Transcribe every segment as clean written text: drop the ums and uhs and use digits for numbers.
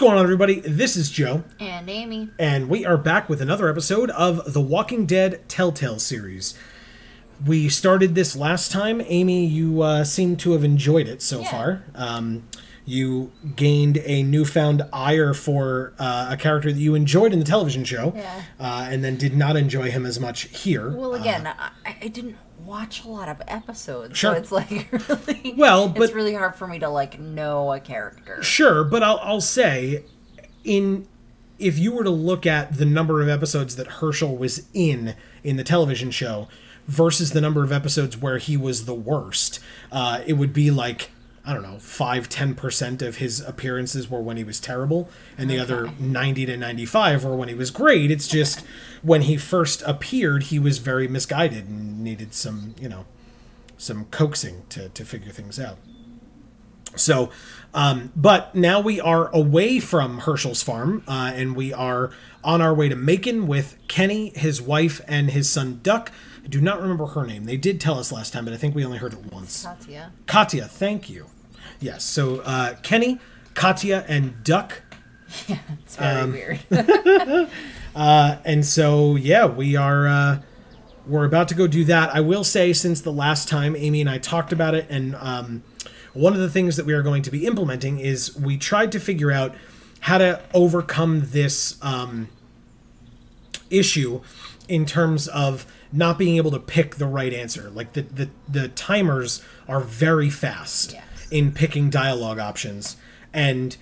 going on, everybody? This is Joe. And Amy. And we are back with another episode of the Walking Dead Telltale series. We started this last time. Amy, you seem to have enjoyed it so far. You gained a newfound ire for a character that you enjoyed in the television show. Yeah. And then did not enjoy him as much here. Well, again, I didn't watch a lot of episodes. Sure. So it's like really... Well, but... It's really hard for me to, like, know a character. Sure, but I'll say, if you were to look at the number of episodes that Herschel was in the television show versus the number of episodes where he was the worst, it would be like, I don't know, 5-10% of his appearances were when he was terrible, and the other 90 to 95 were when he was great. It's just when he first appeared, he was very misguided and needed some coaxing to figure things out. So, but now we are away from Herschel's farm, and we are on our way to Macon with Kenny, his wife, and his son Duck. I do not remember her name. They did tell us last time, but I think we only heard it once. Katya, thank you. Yes, so Kenny, Katya, and Duck. Yeah, it's very weird. And so, yeah, we're about to go do that. I will say, since the last time Amy and I talked about it, and one of the things that we are going to be implementing is we tried to figure out how to overcome this issue in terms of not being able to pick the right answer. Like the timers are very fast in picking dialogue options. And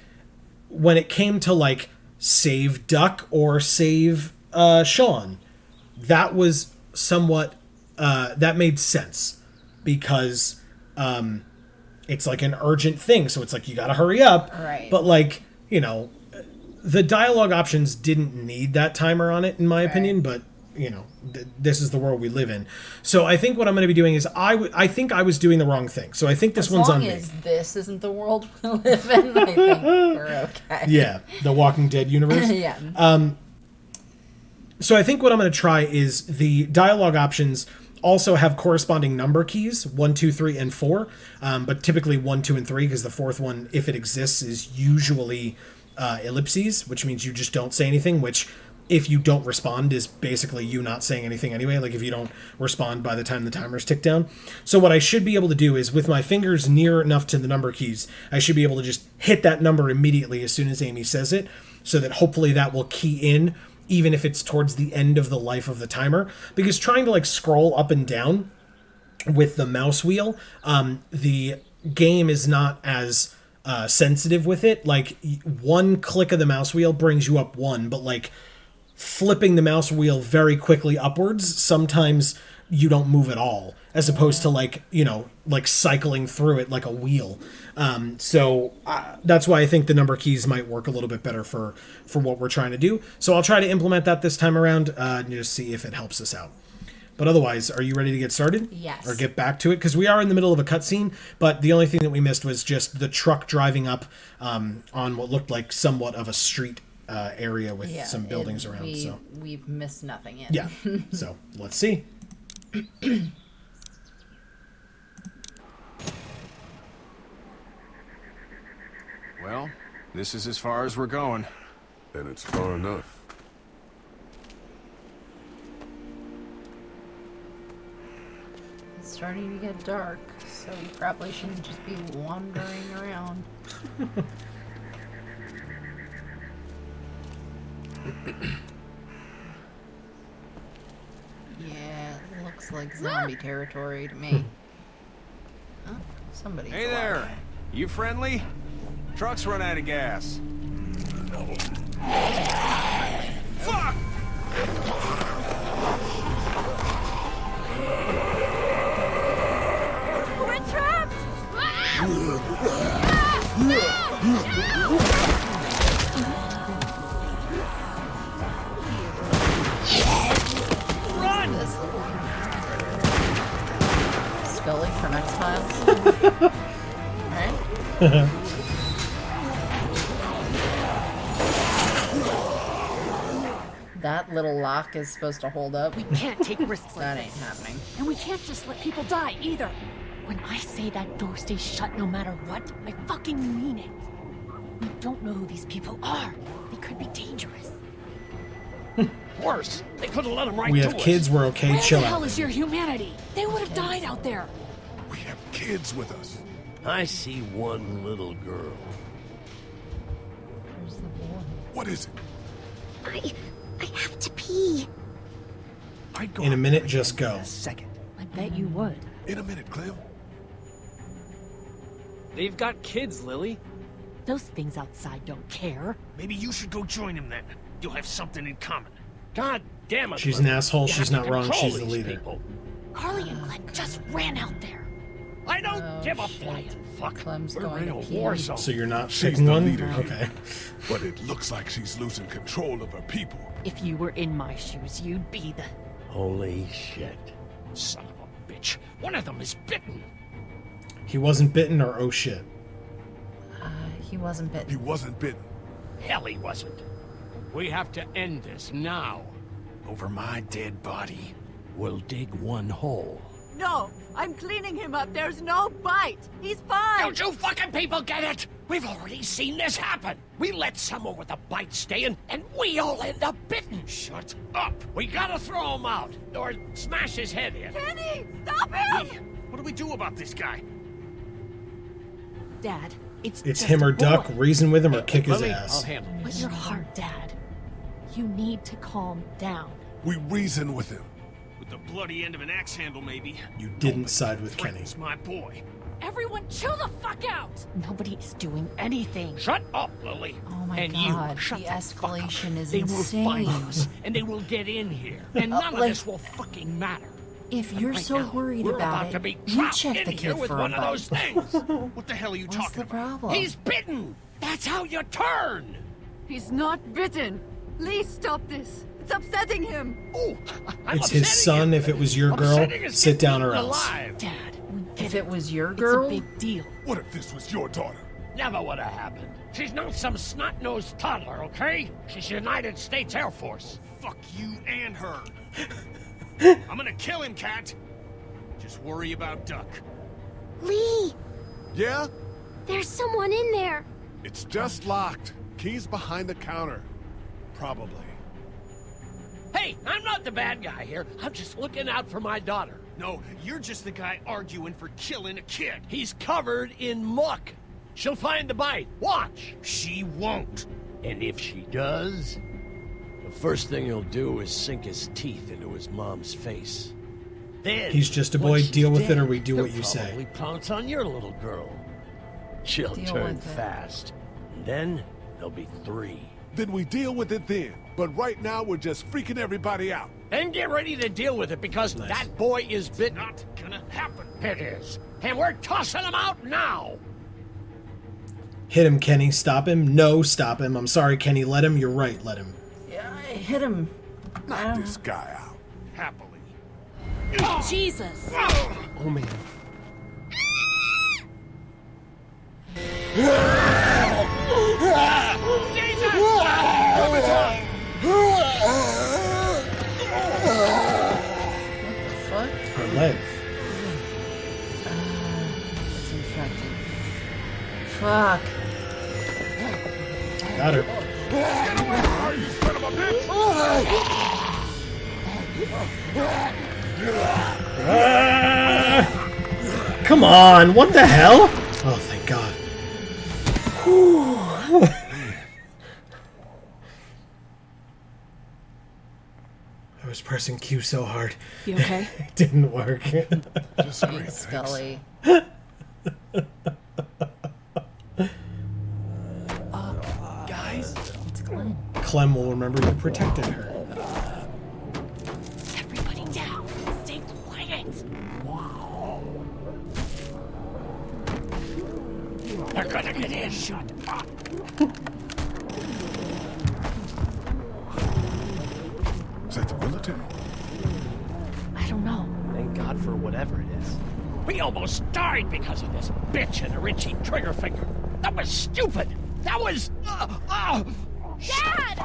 when it came to like save Duck or save Sean, that was somewhat that made sense because it's like an urgent thing, so it's like you gotta hurry up. Right. But like, you know, the dialogue options didn't need that timer on it, in my opinion. But you know, this is the world we live in. So I think what I'm going to be doing is I think I was doing the wrong thing. So I think this one's on me. As long as this isn't the world we live in, I think we're okay. Yeah, the Walking Dead universe. Yeah. So I think what I'm going to try is the dialogue options also have corresponding number keys, 1, 2, 3, and 4. But typically 1, 2, and 3, because the fourth one, if it exists, is usually ellipses, which means you just don't say anything, which if you don't respond is basically you not saying anything anyway, like if you don't respond by the time the timers tick down. So what I should be able to do is with my fingers near enough to the number keys, I should be able to just hit that number immediately as soon as Amy says it, so that hopefully that will key in even if it's towards the end of the life of the timer. Because trying to like scroll up and down with the mouse wheel, the game is not as sensitive with it. Like one click of the mouse wheel brings you up one, but like flipping the mouse wheel very quickly upwards, sometimes you don't move at all, as opposed to like, you know, like cycling through it like a wheel. So that's why I think the number keys might work a little bit better for what we're trying to do. So I'll try to implement that this time around and just see if it helps us out. But otherwise, are you ready to get started? Yes. Or get back to it? Because we are in the middle of a cutscene, but the only thing that we missed was just the truck driving up on what looked like somewhat of a street area with some buildings around. So we've missed nothing yet. Yeah. So let's see. Well, this is as far as we're going. And it's far enough. It's starting to get dark, so you probably shouldn't just be wandering around. Yeah, it looks like zombie territory to me. Oh, somebody's Hey alive. there! You friendly? Truck's run out of gas. Fuck! We're trapped! Scully from X-Files. Right? That little lock is supposed to hold up. We can't take risks like That this. ain't happening. And we can't just let people die either. When I say that door stays shut no matter what, I fucking mean it. We don't know who these people are. They could be dangerous. Worse, they could have let him right We to have us. kids, we're okay, Where chill the hell out. is your humanity? They would have died out there. We have kids with us. I see one little girl. Where's the boy? What is it? I have to pee. I'd go In a out minute, there just again go. in a second. I bet you would. In a minute, Clem. They've got kids, Lily. Those things outside don't care. Maybe you should go join him then. You'll have something in common. God damn it. She's an Lily. asshole, You she's have to not wrong, control she's the these leader. people. Carly and Glenn just ran out there. I don't Oh, give a shit. flying fuck. Clem's We're going in to a pee. war zone. So you're not She's picking the one? leader here. Okay. But it looks like she's losing control of her people. If you were in my shoes, you'd be the... Holy shit. Son of a bitch. One of them is bitten. He wasn't bitten or oh shit. He wasn't He bitten. wasn't bitten. Hell, he wasn't. We have to end this now. Over my dead body, we'll dig one hole. No, I'm cleaning him up. There's no bite. He's fine. Don't you fucking people get it? We've already seen this happen. We let someone with a bite stay in, and we all end up bitten. Shut up. We gotta throw him out, or smash his head in. Kenny, stop him! What do we do about this guy? Dad, it's It's just him or a boy. duck, reason with him or kick his Lily, I'll ass. handle But this. your heart, Dad. You need to calm down. We reason with him. With the bloody end of an axe handle, maybe. You didn't side with Kenny. Frank's my boy. Everyone chill the fuck out! Nobody is doing anything. Shut up, Lily. Oh my and God, you, shut the the fuck up. escalation is They insane. will find us, and they will get in here, and none of like- this will fucking matter. If you're Right so now, worried we're about to be it, you trapped check in the here kid with for a one of bite. those things. What the hell are you What's talking the about? problem? He's bitten. That's how you turn. He's not bitten. Please stop this. It's upsetting him. Oh, I'm It's his upsetting son. you. If it was your girl, Upsetting is sit down getting or else. alive. Dad, we get If it was your It's girl, a big deal. What if this was your daughter? Never would have happened. She's not some snot-nosed toddler, okay? She's United States Air Force. Fuck you and her. I'm gonna kill him, Cat. Just worry about Duck. Lee, Yeah? there's someone in there. It's just locked. Key's behind the counter. Probably. Hey, I'm not the bad guy here. I'm just looking out for my daughter. No, you're just the guy arguing for killing a kid. He's covered in muck. She'll find the bite. Watch. She won't. And if she does, the first thing he'll do is sink his teeth into his mom's face. Then, He's just a once boy, she's deal with it dead, or we do what he'll you say. probably pounce on your little girl. She'll Deal turn with it. fast. And then there'll be 3. Then we deal with it then. But right now we're just freaking everybody out. Then get ready to deal with it because Nice. that boy is bitten. Not gonna happen. It is. And we're tossing him out now. Hit him, Kenny. Stop him. No, stop him. I'm sorry, Kenny. Let him. You're right. Let him. yeah, hit him. Knock this guy out. Happily. Jesus! Oh man. Fuck. Her leg. It's infected. Fuck. Got her. Come on. What the hell? Oh, thank God. I was pressing Q so hard. You okay? It didn't work. Just great. thanks. Scully. Guys, It's Glenn. Clem will remember you protected her. Everybody down. Stay quiet. they're gonna get in. Shut up. Is that the military? I don't know. Thank God for whatever it is. We almost died because of this bitch and her itchy trigger finger. That was stupid. That was. Dad!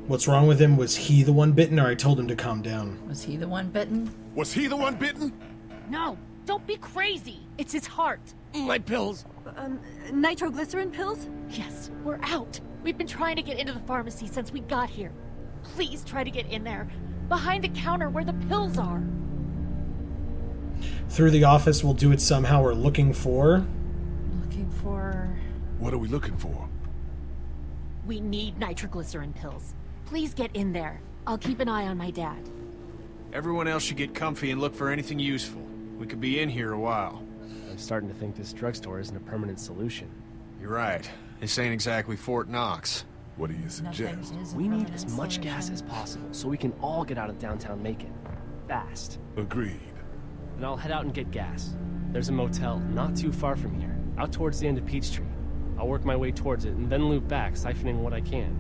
What's wrong with him? Was he the one bitten or I told him to calm down? Was he the one bitten? Was he the one bitten? No, Don't be crazy. It's his heart. My pills. Nitroglycerin pills? Yes, we're out. We've been trying to get into the pharmacy since we got here. Please try to get in there. Behind the counter where the pills are. Through the office, we'll do it somehow. We're looking for... Looking for... What are we looking for? We need nitroglycerin pills. Please get in there. I'll keep an eye on my dad. Everyone else should get comfy and look for anything useful. We could be in here a while. I'm starting to think this drugstore isn't a permanent solution. You're right. This ain't exactly Fort Knox. What do you suggest? Nothing is a We need permanent as much gas solution. as possible so we can all get out of downtown Macon. Fast. Agreed. Then I'll head out and get gas. There's a motel not too far from here, out towards the end of Peachtree. I'll work my way towards it and then loop back, siphoning what I can.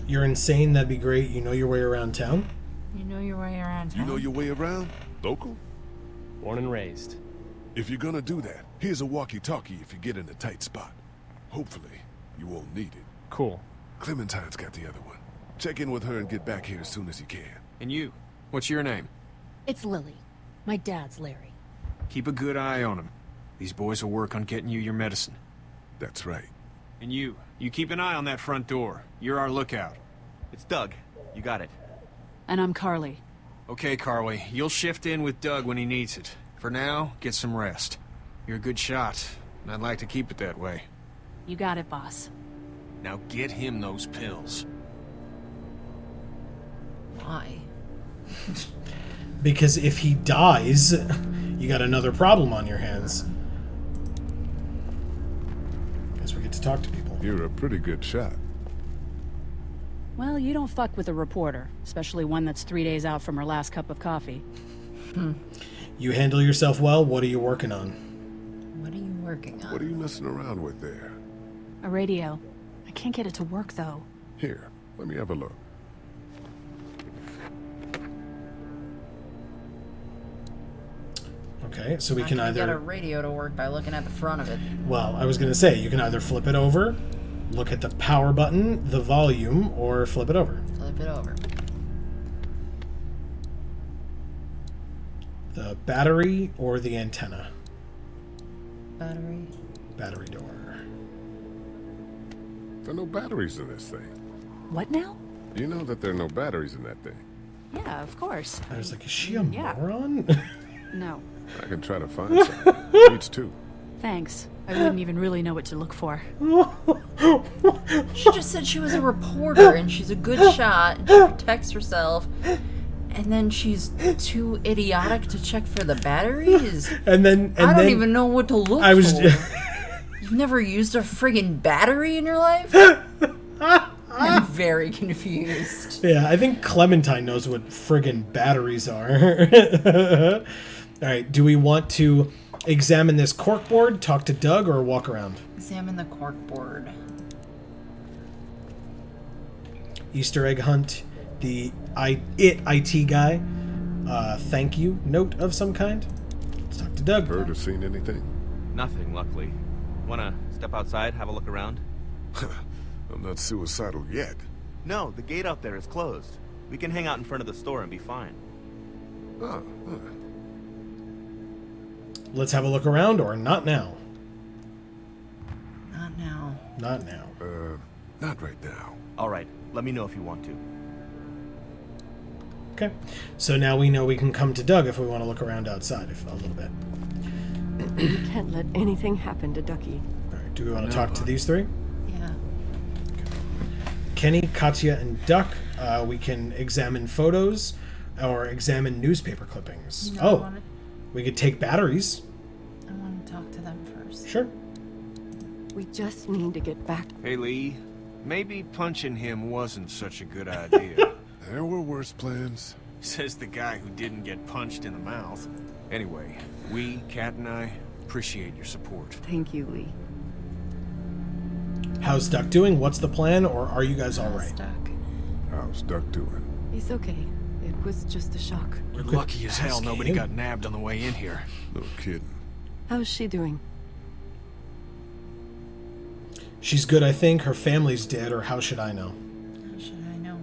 You're insane, that'd be great. You know your way around town? You know your way around You town. know your way around? Local? Born and raised. If you're gonna do that, here's a walkie-talkie if you get in a tight spot. Hopefully, you won't need it. Cool. Clementine's got the other one. Check in with her and get back here as soon as you can. And you, what's your name? It's Lily. My dad's Larry. Keep a good eye on him. These boys will work on getting you your medicine. That's right. And you keep an eye on that front door. You're our lookout. It's Doug. You got it. And I'm Carly. Okay, Carly, you'll shift in with Doug when he needs it. For now, get some rest. You're a good shot, and I'd like to keep it that way. You got it, boss. Now get him those pills. Why? Because if he dies, you got another problem on your hands. Guess we get to talk to people. You're a pretty good shot. Well, you don't fuck with a reporter, especially one that's 3 days out from her last cup of coffee. You handle yourself well. What are you working on? What are you working on? What are you messing around with there? A radio. I can't get it to work, though. Here, let me have a look. Okay, so we Not can gonna get a either... radio to work by looking at the front of it. Well, I was going to say, you can either flip it over, look at the power button, the volume, or flip it over. Flip it over. The battery or the antenna? Battery. Battery door. There are no batteries in this thing. What now? You know that there are no batteries in that thing. Yeah, of course. I was like, is she a Yeah. moron? No. I can try to find some. Needs two. Thanks. I wouldn't even really know what to look for. She just said she was a reporter and she's a good shot and she protects herself. And then she's too idiotic to check for the batteries. and then I don't even know what to look I was for. You've never used a friggin' battery in your life? I'm very confused. Yeah, I think Clementine knows what friggin' batteries are. All right, do we want to examine this corkboard, talk to Doug, or walk around? Examine the corkboard. Easter egg hunt, the IT guy, thank you note of some kind. Let's talk to Doug. Heard or seen anything? Nothing, luckily. Wanna step outside, have a look around? I'm not suicidal yet. No, the gate out there is closed. We can hang out in front of the store and be fine. Oh, Let's have a look around, or not now? Not now. Not now. not right now. Alright, let me know if you want to. Okay, so now we know we can come to Doug if we want to look around outside a little bit. We can't let anything happen to Ducky. All right, do we want to talk to these three? Yeah. Kenny, Katya, and Duck. We can examine photos or examine newspaper clippings. No, we could take batteries. I want to talk to them first. Sure. We just need to get back. Hey, Lee, maybe punching him wasn't such a good idea. There were worse plans. Says the guy who didn't get punched in the mouth. Anyway, we, Kat and I, appreciate your support. Thank you, Lee. How's Duck doing? What's the plan, or are you guys all right? Duck. How's Duck doing? He's okay. It was just a shock. We're lucky as hell ask nobody him. got nabbed on the way in here. No kidding. How's she doing? She's good, I think. Her family's dead, or how should I know? How should I know?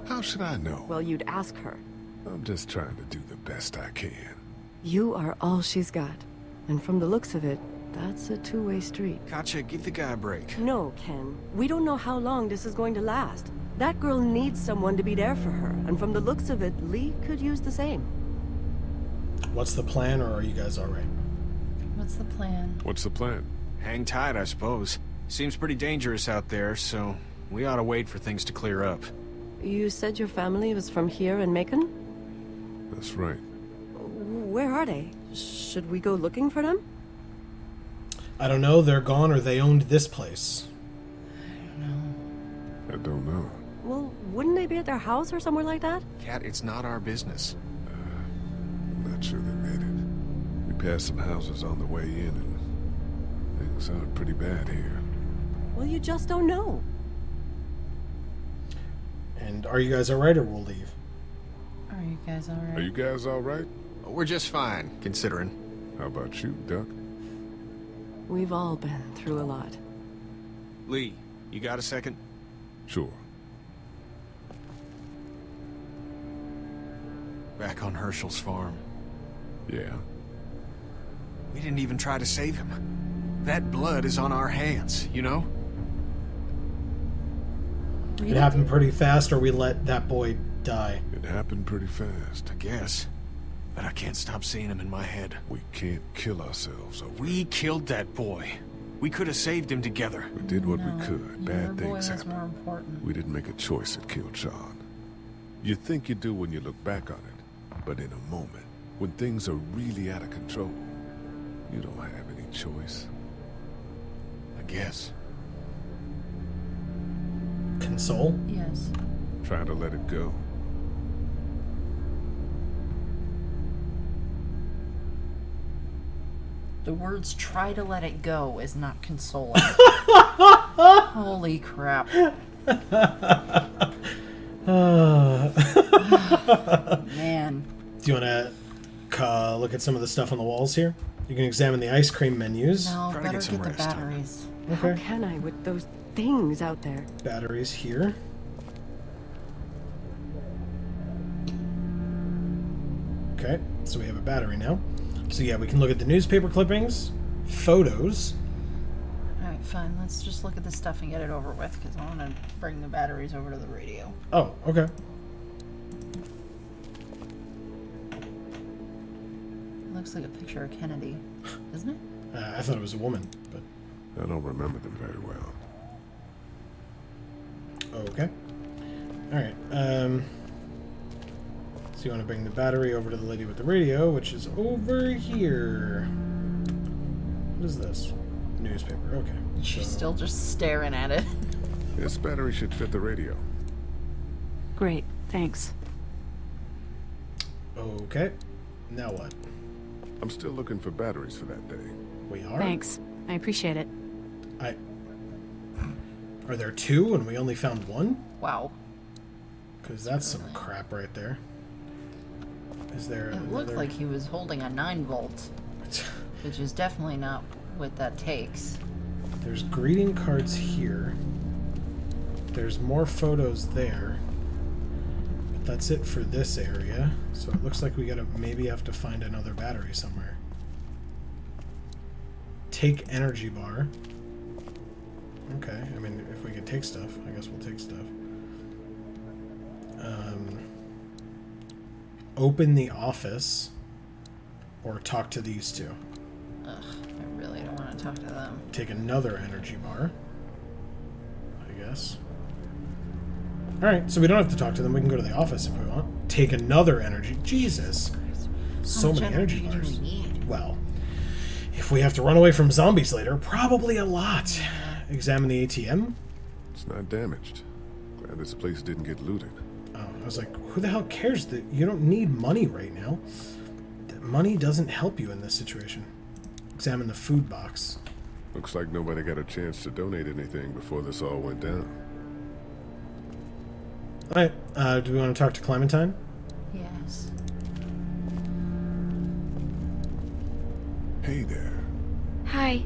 How should I know? Well, you'd ask her. I'm just trying to do the best I can. You are all she's got. And from the looks of it, that's a two-way street. Katya, give the guy a break. No, Ken. We don't know how long this is going to last. That girl needs someone to be there for her, and from the looks of it, Lee could use the same. What's the plan, or are you guys alright? What's the plan? What's the plan? Hang tight, I suppose. Seems pretty dangerous out there, so we ought to wait for things to clear up. You said your family was from here in Macon? That's right. Where are they? Should we go looking for them? I don't know. They're gone, or they owned this place. I don't know. Well, wouldn't they be at their house or somewhere like that? Cat, it's not our business. I'm not sure they made it. We passed some houses on the way in, and things are pretty bad here. Well, you just don't know. And are you guys alright, or we'll leave? Are you guys alright? Are you guys all right? We're just fine, considering. How about you, Duck? We've all been through a lot. Lee, you got a second? Sure. Back on Herschel's farm. Yeah. We didn't even try to save him. That blood is on our hands, you know? It happened pretty fast, or we let that boy die. It happened pretty fast. I guess. But I can't stop seeing him in my head. We can't kill ourselves over We killed that boy. We could have saved him together. We did what we could. Bad things was happened. more important. We didn't make a choice that killed Sean. You think you do when you look back on it, but in a moment, when things are really out of control, you don't have any choice. I guess. Console? Yes. Try to let it go. The words "try to let it go" is not consoling. Holy crap. Man. Do you want to look at some of the stuff on the walls here? You can examine the ice cream menus. No, Try to better get some get the rest. batteries. How Okay. can I with those things out there? Batteries here. Okay, so we have a battery now. So yeah, we can look at the newspaper clippings, photos. Alright, fine. Let's just look at this stuff and get it over with, because I want to bring the batteries over to the radio. Oh, okay. It looks like a picture of Kennedy, doesn't it? I thought it was a woman, but I don't remember them very well. okay. All right. So you want to bring the battery over to the lady with the radio, which is over here. What is this? Newspaper. Okay. She's so- still just staring at it. This battery should fit the radio. Great, thanks. Okay. Now what? I'm still looking for batteries for that day. We are. Thanks. I appreciate it. Are there two and we only found one? Wow. Because that's some crap right there. Is there? It looked like he was holding a 9-volt, which is definitely not what that takes. There's greeting cards here. There's more photos there. But that's it for this area. So it looks like we gotta maybe have to find another battery somewhere. Take energy bar. Okay, I mean, if we could take stuff, I guess we'll take stuff. Open the office or talk to these two. Ugh, I really don't want to talk to them. Take another energy bar, I guess. Alright, so we don't have to talk to them. We can go to the office if we want. Take another energy. Jesus. So much many energy energy do bars. we need? Well, if we have to run away from zombies later, probably a lot. Examine the ATM. It's not damaged. Glad this place didn't get looted. Oh, I was like, who the hell cares that you don't need money right now? That money doesn't help you in this situation. Examine the food box. Looks like nobody got a chance to donate anything before this all went down. Alright, do we want to talk to Clementine? Yes. Hey there. Hi.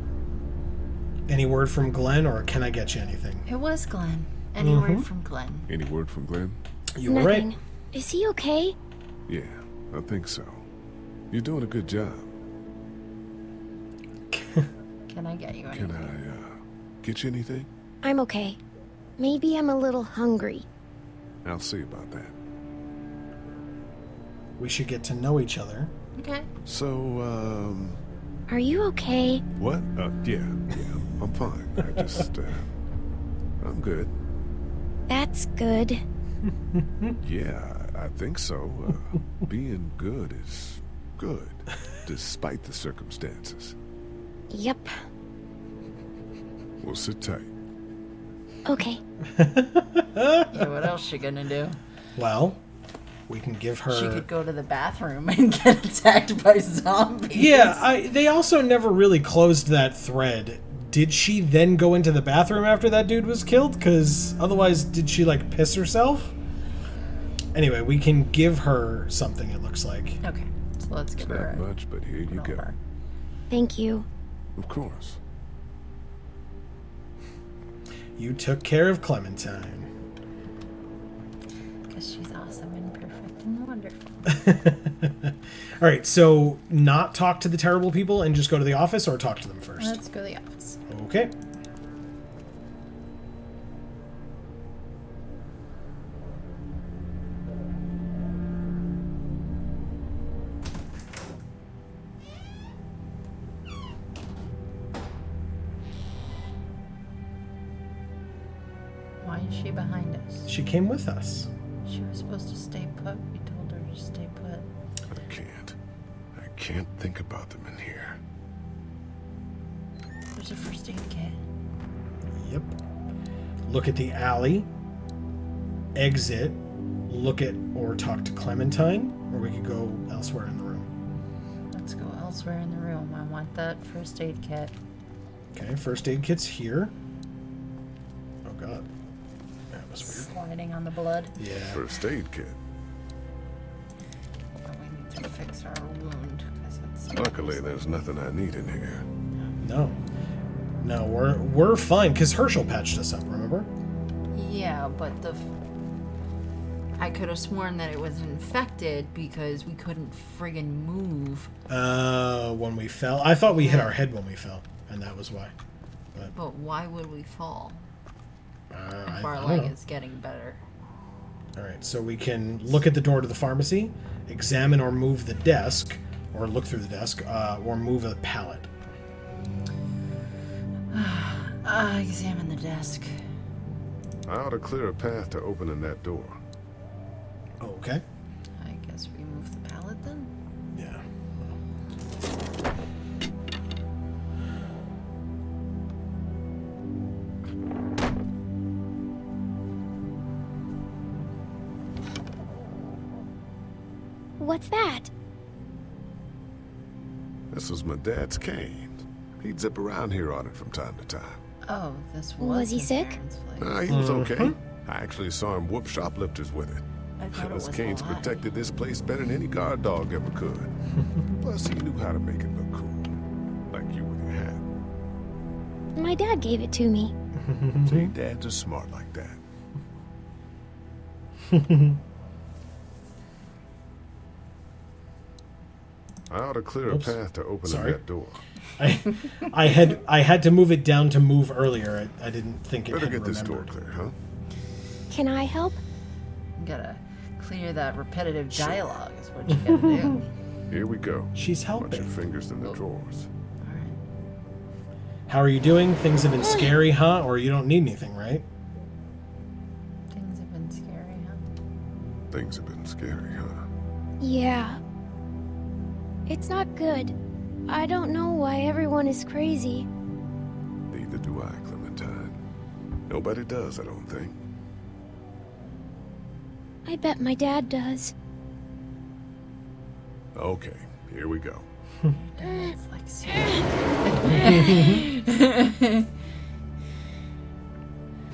Any word from Glenn, or can I get you anything? It was Glenn. Any word from Glenn? Any word from Glenn? You alright? Is he okay? Yeah, I think so. You're doing a good job. Can I get you anything? Can I, get you anything? I'm okay. Maybe I'm a little hungry. I'll see about that. We should get to know each other. Okay. So, Are you okay? what? Yeah, I'm fine. I just, I'm good. That's good. Yeah, I think so. Being good is good, despite the circumstances. Yep. We'll sit tight. Okay. Yeah, what else she gonna do? Well, we can give her... She could go to the bathroom and get attacked by zombies. Yeah, they also never really closed that thread. Did she then go into the bathroom after that dude was killed? Because otherwise, did she, like, piss herself? Anyway, we can give her something, it looks like. Okay, so let's give It's her not much, but here you go. her. Thank you. Of course. You took care of Clementine. Because she's awesome and perfect and wonderful. All right, so not talk to the terrible people and just go to the office, or talk to them first? Let's go to the office. Okay. Why is she behind us? She came with us. She was supposed to stay put. We told her to stay put. I can't think about them in here. There's a first aid kit. Yep. Look at the alley. Exit. Look at or talk to Clementine. Or we could go elsewhere in the room. Let's go elsewhere in the room. I want that first aid kit. Okay, first aid kit's here. Oh god. That was weird. Sliding on the blood. Yeah. First aid kit. Oh, we need to fix our wound. 'Cause it's Luckily, there's nothing I need in here. No. No, we're fine, because Herschel patched us up, remember? Yeah, but I could have sworn that it was infected because we couldn't friggin' move. When we fell. I thought we hit our head when we fell, and that was why. But why would we fall? If our I don't leg know. is getting better. Alright, so we can look at the door to the pharmacy, examine or move the desk, or look through the desk, or move a pallet. Examine the desk. I ought to clear a path to opening that door. Okay. I guess we move the pallet then? Yeah. What's that? This was my dad's cane. He'd zip around here on it from time to time. Oh, this Was he his sick? parents' place. Nah, he was okay. I actually saw him whoop shoplifters with it. I thought it Those was canes alive. protected this place better than any guard dog ever could. Plus, he knew how to make it look cool. Like you with your hat. My dad gave it to me. See, dads are smart like that. I ought to clear Oops. a path to opening Sorry. that door. I had to move it down to move earlier. I didn't think it Better had get this door remembered. clear, huh? Can I help? You gotta clear that repetitive dialogue is what you gotta do. Here we go. She's Watch helping. your fingers in the drawers. How are you doing? Things have been scary, huh? Or you don't need anything, right? Things have been scary, huh? Things have been scary, huh? Yeah. It's not good. I don't know why everyone is crazy. Neither do I, Clementine. Nobody does, I don't think. I bet my dad does. Okay, here we go. It's like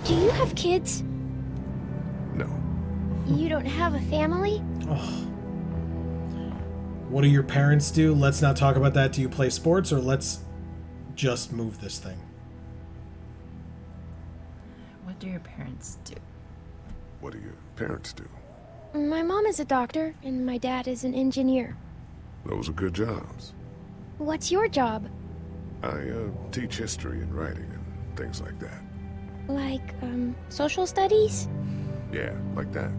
Do you have kids? No. You don't have a family? Oh. What do your parents do? Let's not talk about that. Do you play sports, or let's just move this thing? What do your parents do? What do your parents do? My mom is a doctor, and my dad is an engineer. Those are good jobs. What's your job? I teach history and writing and things like that. Like, social studies? Yeah, like that.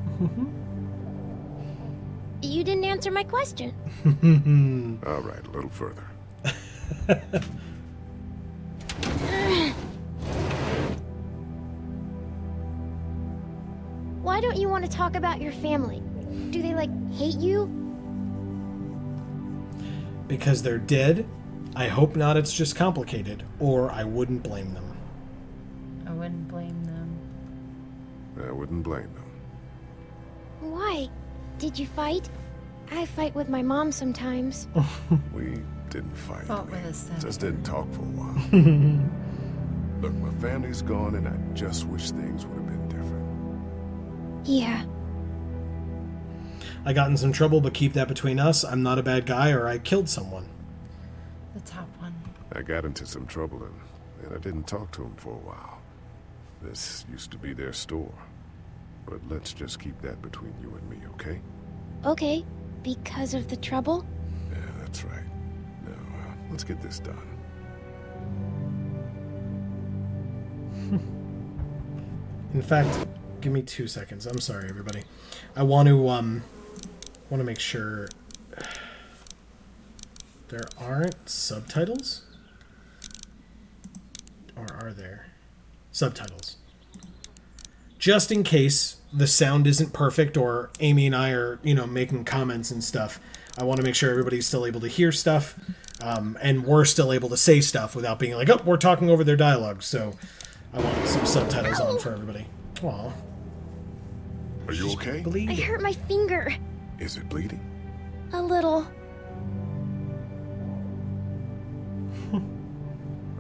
You didn't answer my question. All right, a little further. Why don't you want to talk about your family? Do they, like, hate you? Because they're dead? I hope not, it's just complicated. Or I wouldn't blame them. I wouldn't blame them. I wouldn't blame them. Why? Did you fight? I fight with my mom sometimes. We didn't fight. Fought with a set. Just didn't talk for a while. Look, my family's gone and I just wish things would have been different. Yeah. I got in some trouble, but keep that between us. I'm not a bad guy or I killed someone. The top one. I got into some trouble and I didn't talk to them for a while. This used to be their store. But let's just keep that between you and me, okay? Okay. Because of the trouble? Yeah, that's right. Now, let's get this done. In fact, give me 2 seconds. I'm sorry, everybody. I want to make sure there aren't subtitles, or are there subtitles? Just in case the sound isn't perfect or Amy and I are, making comments and stuff. I want to make sure everybody's still able to hear stuff, and we're still able to say stuff without being like, oh, we're talking over their dialogue. So I want some subtitles on for everybody. Aw. Are you okay? I hurt my finger. Is it bleeding? A little.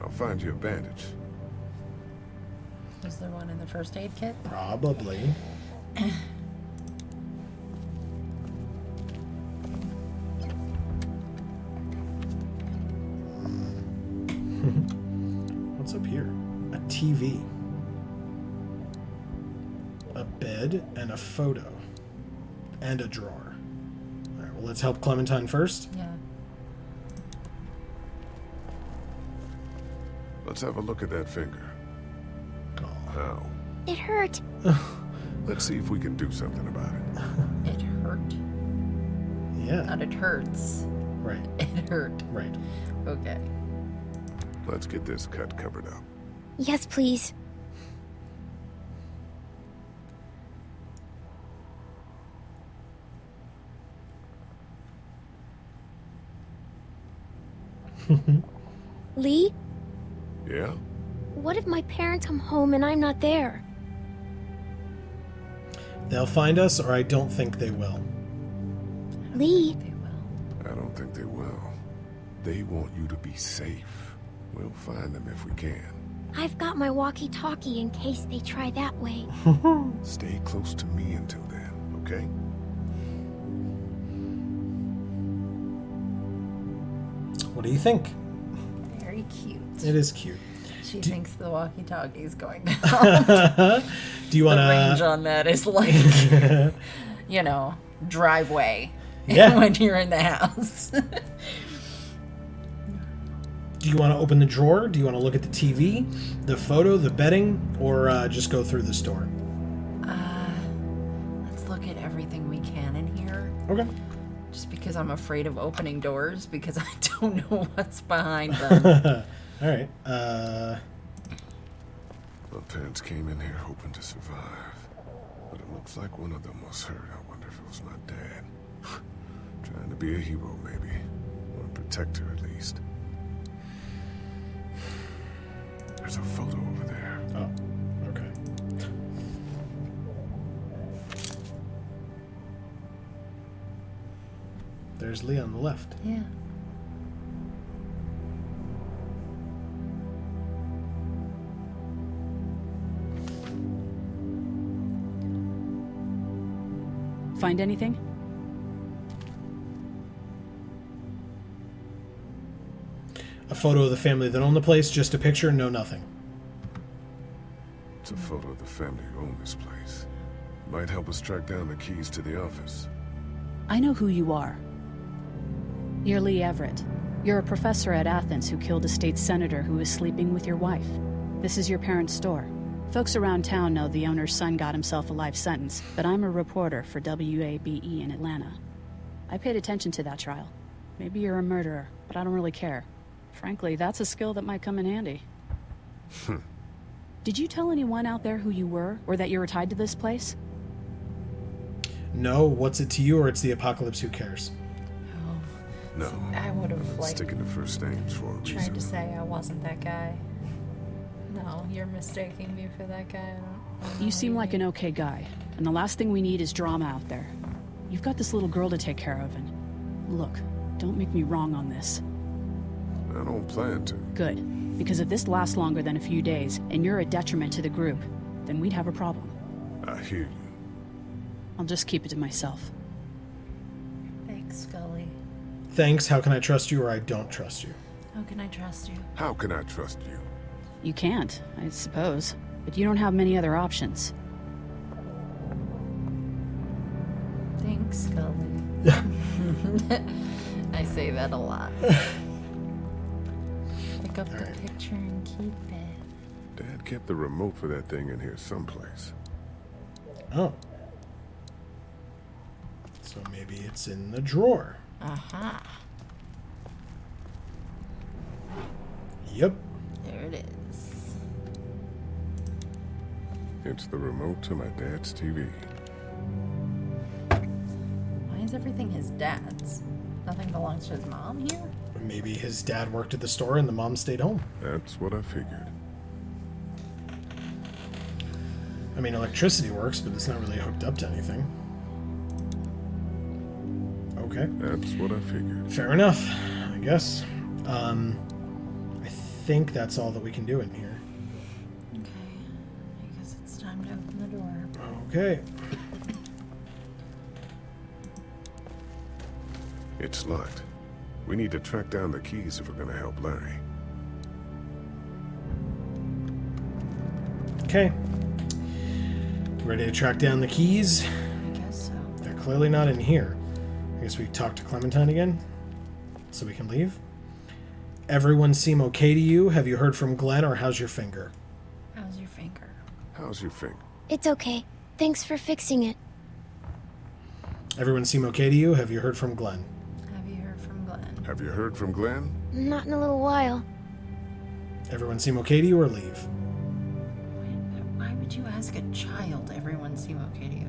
I'll find you a bandage. Is there one in the first aid kit? Probably. What's up here? A TV. A bed and a photo. And a drawer. Alright, well, let's help Clementine first. Yeah. Let's have a look at that finger. How? It hurt. Let's see if we can do something about it. It hurt. Yeah. Not it hurts. Right. It hurt. Right. Okay. Let's get this cut covered up. Yes, please. Lee? Yeah? What if my parents come home and I'm not there? They'll find us, or I don't think they will. Lee? I don't think they will. They want you to be safe. We'll find them if we can. I've got my walkie-talkie in case they try that way. Stay close to me until then, okay? What do you think? Very cute. It is cute. She thinks the walkie-talkie is going down. Do you want The to... range on that is like, driveway. Yeah. When you're in the house. Do you want to open the drawer? Do you want to look at the TV, the photo, the bedding, or just go through the store? Let's look at everything we can in here. Okay. Just because I'm afraid of opening doors because I don't know what's behind them. All right. My parents came in here hoping to survive, but it looks like one of them was hurt. I wonder if it was my dad. Trying to be a hero, maybe. Or a protector, at least. There's a photo over there. Oh, okay. There's Lee on the left. Yeah. Find anything? A photo of the family that owned the place, just a picture, no nothing. It's a photo of the family who own this place. Might help us track down the keys to the office. I know who you are. You're Lee Everett. You're a professor at Athens who killed a state senator who was sleeping with your wife. This is your parents' store. Folks around town know the owner's son got himself a life sentence, but I'm a reporter for WABE in Atlanta. I paid attention to that trial. Maybe you're a murderer, but I don't really care. Frankly, that's a skill that might come in handy. Did you tell anyone out there who you were, or that you were tied to this place? No, what's it to you, or it's the apocalypse, who cares? No. I would have, like, sticking to first names for a reason. tried to say I wasn't that guy. No, you're mistaking me for that guy. I don't know You what seem like mean. an okay guy, and the last thing we need is drama out there. You've got this little girl to take care of, and... Look, don't make me wrong on this. I don't plan to. Good, because if this lasts longer than a few days, and you're a detriment to the group, then we'd have a problem. I hear you. I'll just keep it to myself. Thanks, Scully. Thanks, how can I trust you, or I don't trust you? How can I trust you? How can I trust you? You can't, I suppose, but you don't have many other options. Thanks, Scully. I say that a lot. Pick up the picture and keep it. Dad kept the remote for that thing in here someplace. Oh. So maybe it's in the drawer. Aha. Yep. There it is. It's the remote to my dad's TV. Why is everything his dad's? Nothing belongs to his mom here? Maybe his dad worked at the store and the mom stayed home. That's what I figured. I mean, electricity works, but it's not really hooked up to anything. Okay. That's what I figured. Fair enough, I guess. I think that's all that we can do in here. Okay. I guess it's time to open the door. Okay. It's locked. We need to track down the keys if we're gonna help Larry. Okay. Ready to track down the keys? I guess so. They're clearly not in here. I guess we talk to Clementine again? So we can leave? Everyone seem okay to you? Have you heard from Glenn, or how's your finger? How's your finger? How's your finger? It's okay. Thanks for fixing it. Everyone seem okay to you? Have you heard from Glenn? Have you heard from Glenn? Have you heard from Glenn? Not in a little while. Everyone seem okay to you, or leave? Why would you ask a child? Everyone seem okay to you.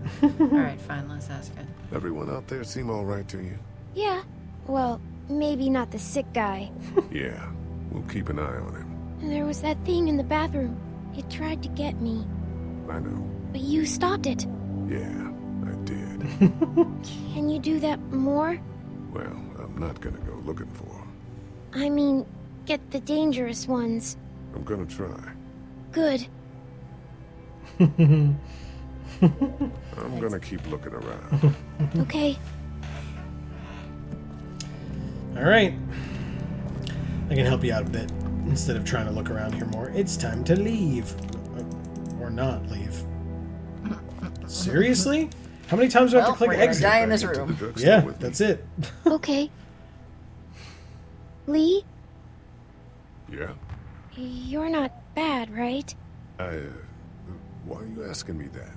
Alright, fine, let's ask it. Everyone out there seem all right to you? Yeah. Well, maybe not the sick guy. Yeah, we'll keep an eye on him. There was that thing in the bathroom. It tried to get me. I know. But you stopped it. Yeah, I did. Can you do that more? Well, I'm not gonna go looking for him. I mean, get the dangerous ones. I'm gonna try. Good. I'm gonna keep looking around. Okay. Alright. I can help you out a bit. Instead of trying to look around here more, it's time to leave. Or not leave. Seriously? How many times do I have to click we're gonna exit? die in this room. Yeah, that's it. Okay. Lee, Yeah? you're not bad, right? Why are you asking me that?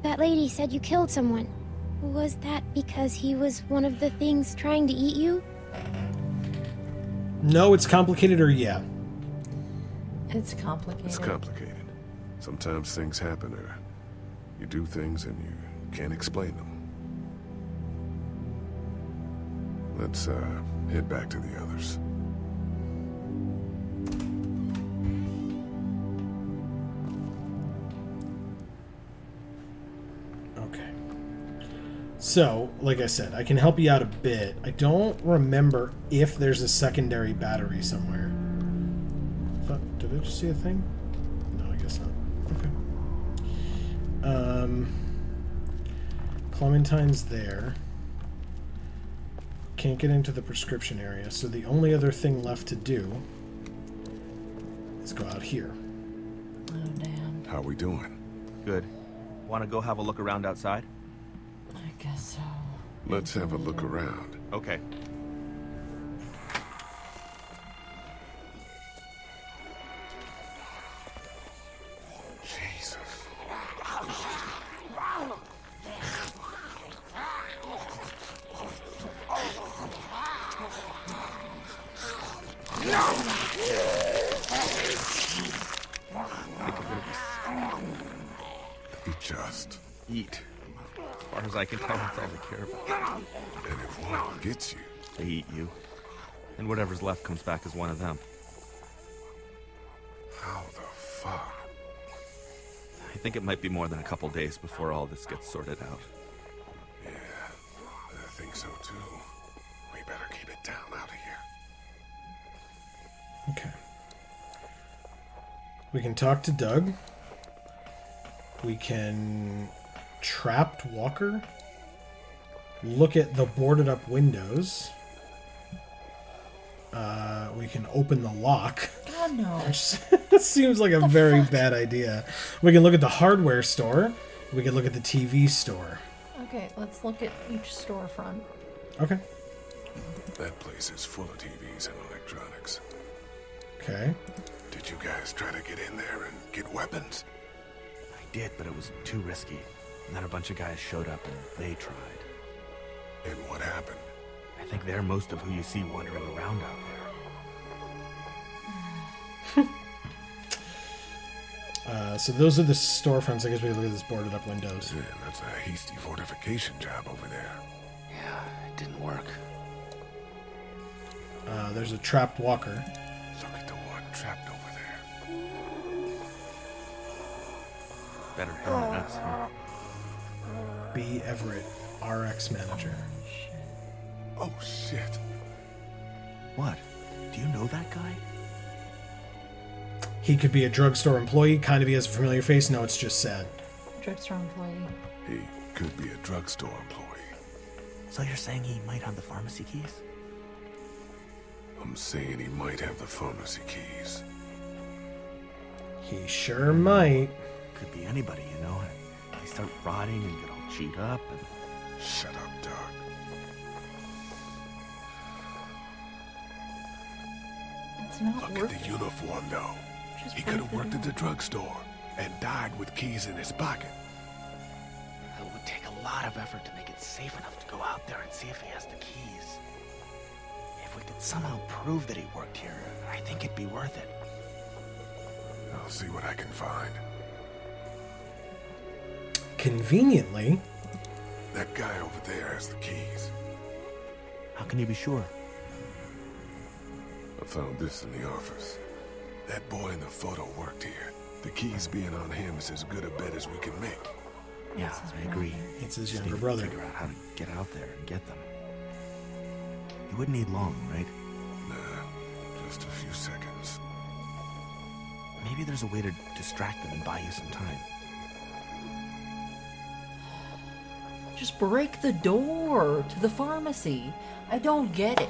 That lady said you killed someone. Was that because he was one of the things trying to eat you? No, it's complicated, or yeah. It's complicated. It's complicated. Sometimes things happen, or you do things and you can't explain them. Let's, head back to the others. Okay. So, like I said, I can help you out a bit. I don't remember if there's a secondary battery somewhere. Did I just see a thing? No, I guess not. Okay. Clementine's there. Can't get into the prescription area, so the only other thing left to do is go out here. Oh, damn. How we doing? Good. Want to go have a look around outside? I guess so. Let's have a look around. Okay. eat. As far as I can tell, that's all they care about. And if one gets you, They eat you. And whatever's left comes back as one of them. how the fuck? I think it might be more than a couple days before all this gets sorted out. Yeah, I think so too. We better keep it down out of here. Okay. We can talk to Doug. We can trapped Walker. Look at the boarded up windows. We can open the lock. God, no. Which seems like a very bad idea. We can look at the hardware store. We can look at the TV store. Okay, let's look at each storefront. Okay. That place is full of TVs and electronics. Okay. Did you guys try to get in there and get weapons? I did, but it was too risky. And then a bunch of guys showed up and they tried. And what happened? I think they're most of who you see wandering around out there. So those are the storefronts. I guess we can look at this boarded up windows. Yeah, that's a hasty fortification job over there. Yeah, it didn't work. There's a trapped Walker. Look at the one trapped over there. Better him than us, huh? B. Everett, RX manager. Oh, shit. What? Do you know that guy? He could be a drugstore employee. Kind of he has a familiar face. No, it's just sad. Drugstore employee. He could be a drugstore employee. So you're saying he might have the pharmacy keys? I'm saying he might have the pharmacy keys. He sure might. Could be anybody, you know. They start rotting and get all chewed up and... Shut up, Doug. It's not Look worth at the it. uniform, though. Just He break could have the worked at door. the drugstore and died with keys in his pocket. It would take a lot of effort to make it safe enough to go out there and see if he has the keys. If we could somehow prove that he worked here, I think it'd be worth it. I'll see what I can find. Conveniently, That guy over there has the keys. How can you be sure? I found this in the office. That boy in the photo worked here. The keys being on him is as good a bet as we can make. Yeah, I agree. it's his Just younger need to brother. Figure out how to get out there and get them. You wouldn't need long, right? Nah, just a few seconds. Maybe there's a way to distract them and buy you some time. Just break the door to the pharmacy. I don't get it.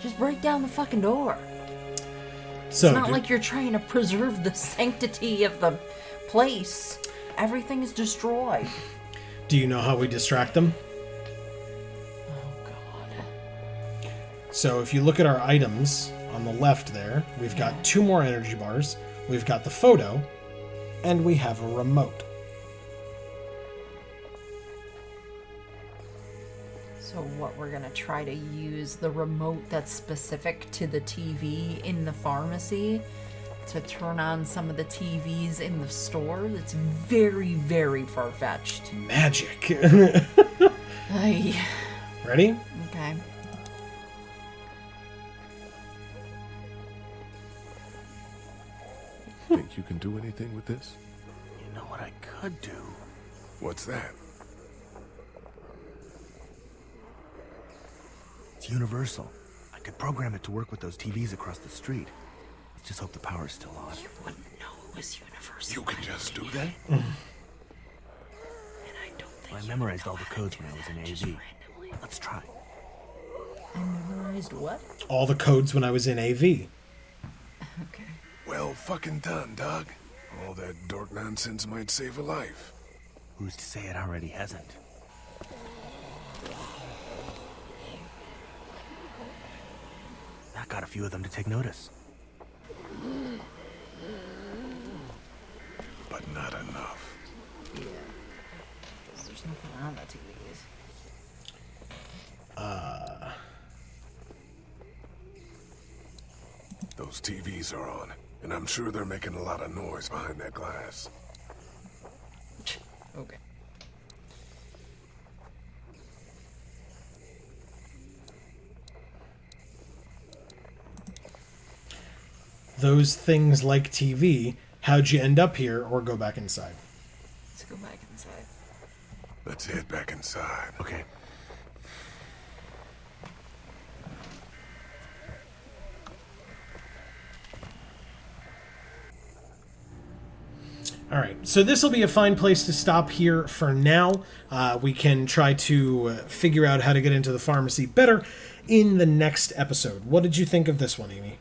Just break down the fucking door. So, It's not like you're trying to preserve the sanctity of the place. Everything is destroyed. do you know how we distract them? Oh, God. So if you look at our items on the left there, we've got 2 more energy bars, we've got the photo, and we have a remote. So what, we're gonna try to use the remote that's specific to the TV in the pharmacy to turn on some of the TVs in the store? That's very, very far-fetched. Magic. Ay. Ready? Okay. Think you can do anything with this? You know what I could do? What's that? It's universal. I could program it to work with those TVs across the street. Let's just hope the power's still on. You wouldn't know it was universal. You can just do that? And I don't think I you memorized would all know the how to codes do when I was that in just AV. randomly. Let's try. I memorized what? All the codes when I was in AV. Okay. Well fucking done, Doug. All that dork nonsense might save a life. Who's to say it already hasn't? That got a few of them to take notice. But not enough. Yeah. 'Cause there's nothing on the TVs. Those TVs are on, and I'm sure they're making a lot of noise behind that glass. Okay. Those things like TV, how'd you end up here, or go back inside? Let's go back inside. Let's head back inside. Okay. All right, so this will be a fine place to stop here for now. We can try to figure out how to get into the pharmacy better in the next episode. What did you think of this one, Amy?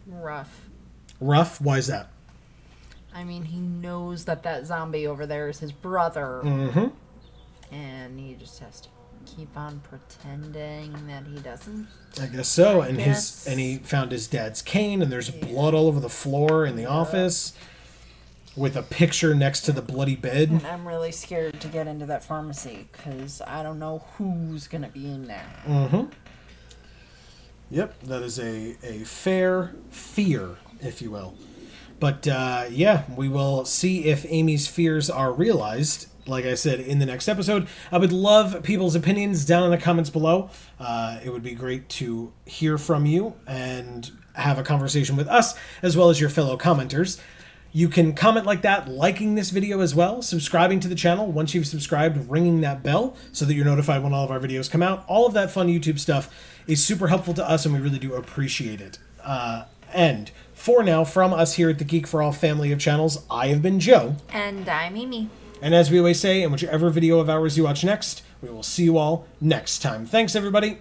Rough. Rough? Why is that? I mean, he knows that that zombie over there is his brother. Mm-hmm. And he just has to keep on pretending that he doesn't. I guess so. And he found his dad's cane, and there's blood all over the floor in the office, with a picture next to the bloody bed. And I'm really scared to get into that pharmacy because I don't know who's gonna be in there. Mm-hmm. Yep, that is a fair fear, if you will. But yeah, we will see if Amy's fears are realized. Like I said, in the next episode. I would love people's opinions down in the comments below. It would be great to hear from you and have a conversation with us, as well as your fellow commenters. You can comment like that, liking this video as well, subscribing to the channel. Once you've subscribed, ringing that bell so that you're notified when all of our videos come out. All of that fun YouTube stuff is super helpful to us, and we really do appreciate it. And for now, from us here at the Geek for All family of channels, I have been Joe. And I'm Amy. And as we always say, in whichever video of ours you watch next, we will see you all next time. Thanks, everybody.